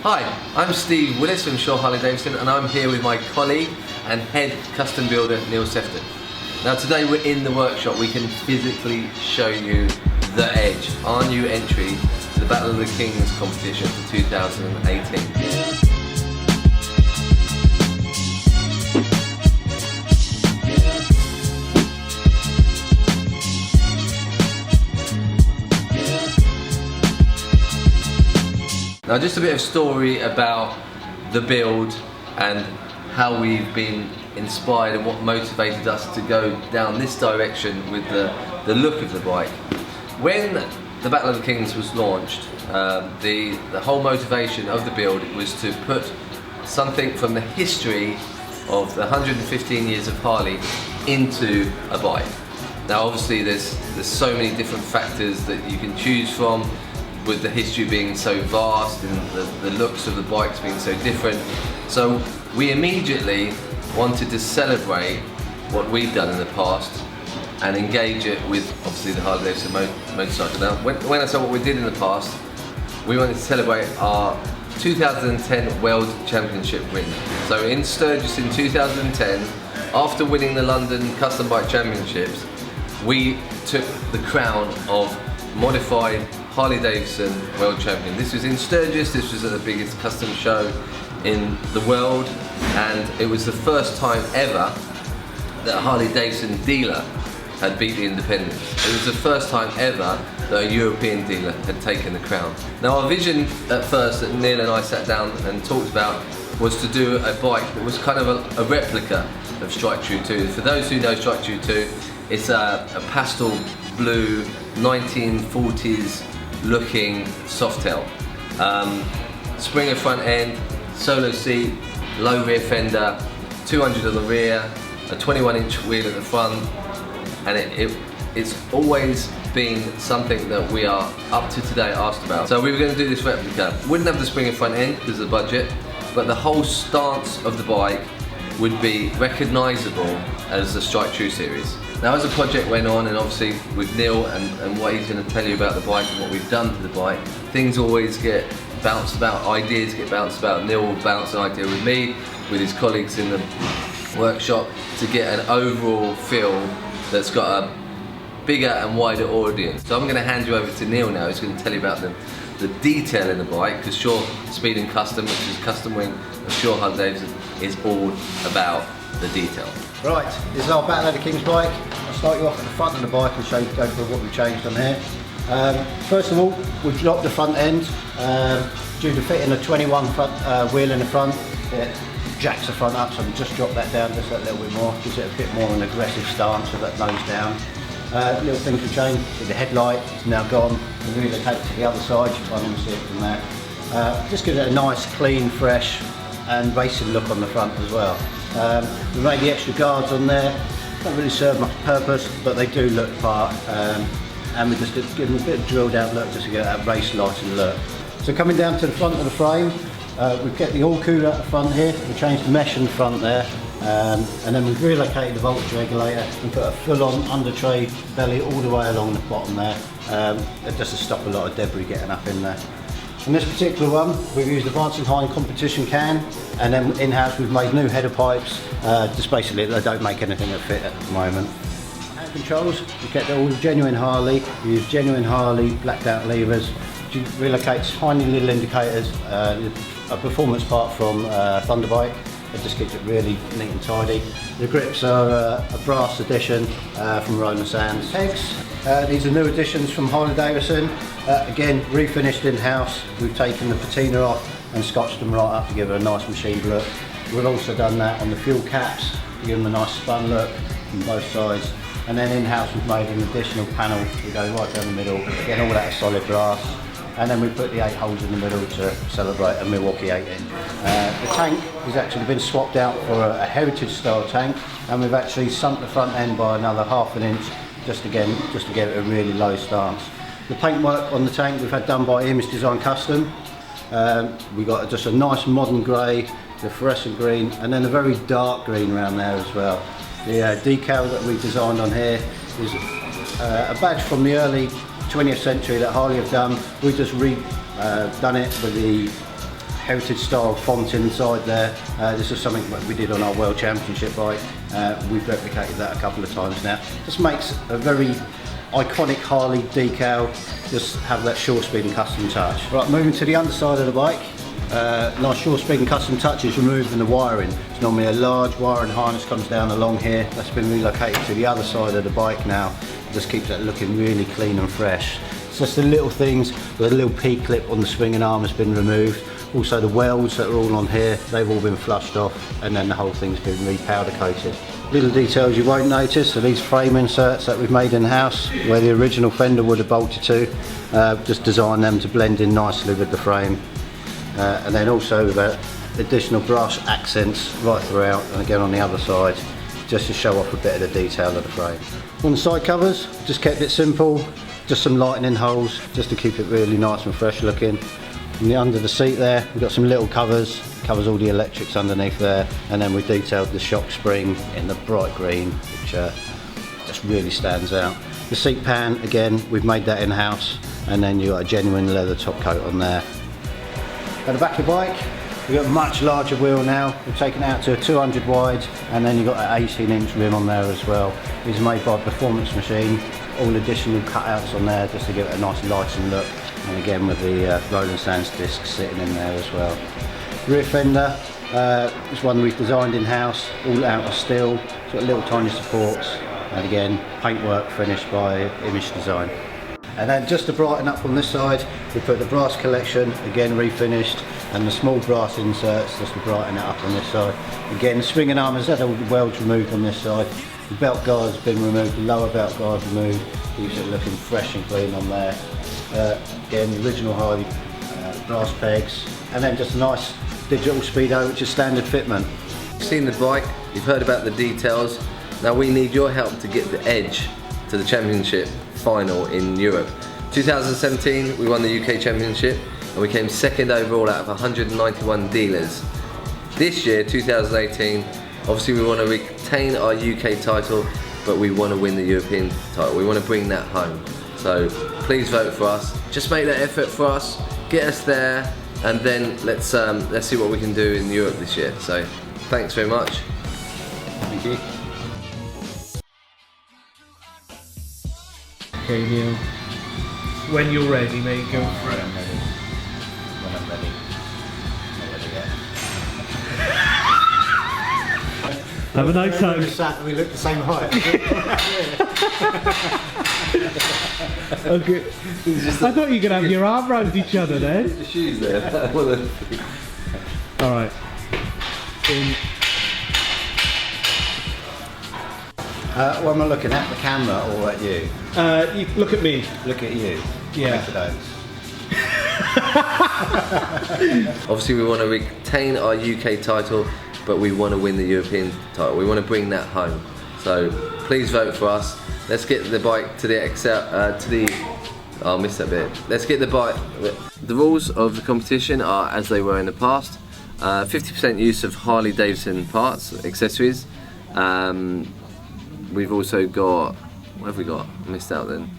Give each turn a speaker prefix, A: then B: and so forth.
A: Hi, I'm Steve Willis from Harley Davidson, and I'm here with my colleague and head custom builder Neil Sefton. Now today we're in the workshop. We can physically show you the Edge, our new entry to the Battle of the Kings competition for 2018. Now just a bit of story about the build and how we've been inspired and what motivated us to go down this direction with the look of the bike. When the Battle of the Kings was launched, the whole motivation of the build was to put something from the history of the 115 years of Harley into a bike. Now obviously there's so many different factors that you can choose from, with the history being so vast and the looks of the bikes being so different. So we immediately wanted to celebrate what we've done in the past and engage it with obviously the Harley Davidson motorcycle. Now when I saw what we did in the past, we wanted to celebrate our 2010 World Championship win. So in Sturges in 2010, after winning the London Custom Bike Championships, we took the crown of modified Harley Davidson World Champion. This was in Sturges, this was at the biggest custom show in the world, and it was the first time ever that a Harley Davidson dealer had beat the independents. It was the first time ever that a European dealer had taken the crown. Now our vision at first that Neil and I sat down and talked about was to do a bike that was kind of a replica of Strike True 2. For those who know Strike True 2, it's a pastel blue 1940s looking Softail. Springer front end, solo seat, low rear fender, 200 on the rear, a 21-inch wheel at the front, and it's always been something that we are up to today asked about. So we were going to do this replica. Wouldn't have the Springer front end because of the budget, but the whole stance of the bike would be recognisable as the Strike True series. Now as the project went on, and obviously with Neil and what he's going to tell you about the bike and what we've done to the bike, things always get bounced about, ideas get bounced about. Neil will bounce an idea with me, with his colleagues in the workshop, to get an overall feel that's got a bigger and wider audience. So I'm going to hand you over to Neil now, who's going to tell you about the detail in the bike, because Sure Speed and Custom, which is custom wing of Sure Harley Davidson, is all about the detail.
B: Right, this is our Battle of the Kings bike. I'll start you off at the front of the bike and go through what we've changed on here. First of all, we've dropped the front end due to fitting a 21 front wheel in the front. It jacks the front up, so we just dropped that down just a little bit more, gives it a bit more of an aggressive stance with that nose down. Little things we changed, the headlight is now gone, we relocate it to the other side, you can't even see it from there. Just gives it a nice, clean, fresh and racing look on the front as well. We made the extra guards on there, don't really serve much purpose, but they do look part, and we just give them a bit of drilled out look just to get that race lighting look. So coming down to the front of the frame, we've kept the all cooler at the front here, we changed the mesh in the front there, and then we've relocated the voltage regulator and put a full-on under tray belly all the way along the bottom there, just to stop a lot of debris getting up in there. On this particular one, we've used Advancing Hind competition can, and then in-house we've made new header pipes, just basically they don't make anything that fit at the moment. Hand controls, we kept all genuine Harley, we use genuine Harley blacked out levers, relocates tiny little indicators, a performance part from Motorbike. It just keeps it really neat and tidy. The grips are a brass edition from Rona Sands. Pegs, these are new additions from Harley Davidson. Again, refinished in-house. We've taken the patina off and scotched them right up to give it a nice machined look. We've also done that on the fuel caps to give them a nice spun look from both sides. And then in-house we've made an additional panel to go right down the middle, again all that solid brass. And then we put the 8 holes in the middle to celebrate a Milwaukee 8-inch. The tank has actually been swapped out for a heritage style tank, and we've actually sunk the front end by another ½ inch, just to get it a really low stance. The paintwork on the tank we've had done by Image Design Custom. We've got just a nice modern grey, the fluorescent green, and then a very dark green around there as well. The decal that we've designed on here is a badge from the early 20th century that Harley have done. We just done it with the heritage style font inside there. This is something that we did on our World Championship bike. We've replicated that a couple of times now. This makes a very iconic Harley decal, just have that short speed and custom touch. Right, moving to the underside of the bike. Nice short speed and custom touch is removing the wiring. It's normally a large wiring harness comes down along here. That's been relocated to the other side of the bike now. Just keeps that looking really clean and fresh. It's just the little things, the little P-clip on the swinging arm has been removed. Also the welds that are all on here, they've all been flushed off, and then the whole thing's been re-powder coated. Little details you won't notice are these frame inserts that we've made in-house, where the original fender would have bolted to. Just designed them to blend in nicely with the frame. And then also with additional brass accents right throughout, and again on the other side, just to show off a bit of the detail of the frame. On the side covers, just kept it simple, just some lightning holes, just to keep it really nice and fresh looking. And under the seat there, we've got some little covers all the electrics underneath there, and then we detailed the shock spring in the bright green, which just really stands out. The seat pan, again, we've made that in-house, and then you've got a genuine leather top coat on there. At the back of the bike, we've got a much larger wheel now. We've taken it out to a 200 wide, and then you've got an 18-inch rim on there as well. It's made by Performance Machine. All additional cutouts on there just to give it a nice lightened look. And again with the Rolling Sands discs sitting in there as well. Rear fender is one we've designed in-house, all out of steel. It's got little tiny supports, and again paintwork finished by Image Design. And then just to brighten up on this side, we put the brass collection, again refinished, and the small brass inserts just to brighten it up on this side. Again, the swinging arm has had all the welds removed on this side. The belt guard has been removed, the lower belt guard removed, keeps it looking fresh and clean on there. Again, the original Harley brass pegs, and then just a nice digital speedo, which is standard fitment.
A: You've seen the bike, you've heard about the details. Now we need your help to get the edge to the championship final in Europe. 2017 we won the UK Championship and we came second overall out of 191 dealers. This year, 2018, obviously we want to retain our UK title, but we want to win the European title. We want to bring that home. So please vote for us. Just make that effort for us, get us there, and then let's see what we can do in Europe this year. So thanks very much.
B: Thank you.
C: Okay, Neil. When you're ready, mate, go for it.
B: When I'm ready. When I'm ready. Not ready yet.
C: Have a nice time.
B: We sat and we look the same height.
C: Okay. I thought you could have your arm around each other then.
A: The shoes there.
C: Alright.
B: What am I looking at? The camera or at you?
C: You look at me.
B: Look at you.
C: Yeah.
A: Obviously we want to retain our UK title, but we want to win the European title. We want to bring that home. So please vote for us. Let's get the bike to the I'll miss that bit. Let's get the bike. The rules of the competition are as they were in the past. 50% use of Harley Davidson parts, accessories. We've also got, what have we got? I missed out then.